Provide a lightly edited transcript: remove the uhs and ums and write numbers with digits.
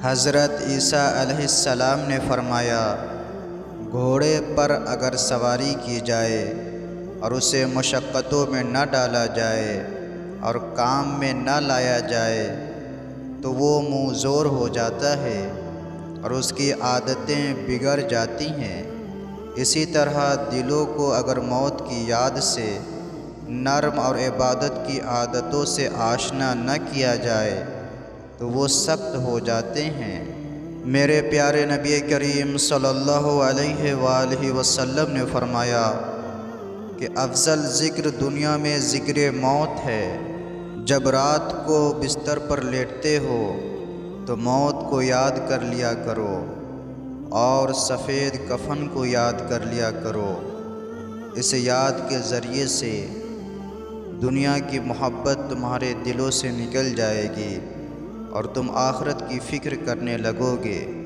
حضرت عیسیٰ علیہ السلام نے فرمایا، گھوڑے پر اگر سواری کی جائے اور اسے مشقتوں میں نہ ڈالا جائے اور کام میں نہ لایا جائے تو وہ منہ زور ہو جاتا ہے اور اس کی عادتیں بگڑ جاتی ہیں۔ اسی طرح دلوں کو اگر موت کی یاد سے نرم اور عبادت کی عادتوں سے آشنا نہ کیا جائے تو وہ سخت ہو جاتے ہیں۔ میرے پیارے نبی کریم صلی اللہ علیہ وآلہ وسلم نے فرمایا کہ افضل ذکر دنیا میں ذکر موت ہے۔ جب رات کو بستر پر لیٹتے ہو تو موت کو یاد کر لیا کرو اور سفید کفن کو یاد کر لیا کرو۔ اس یاد کے ذریعے سے دنیا کی محبت تمہارے دلوں سے نکل جائے گی اور تم آخرت کی فکر کرنے لگو گے۔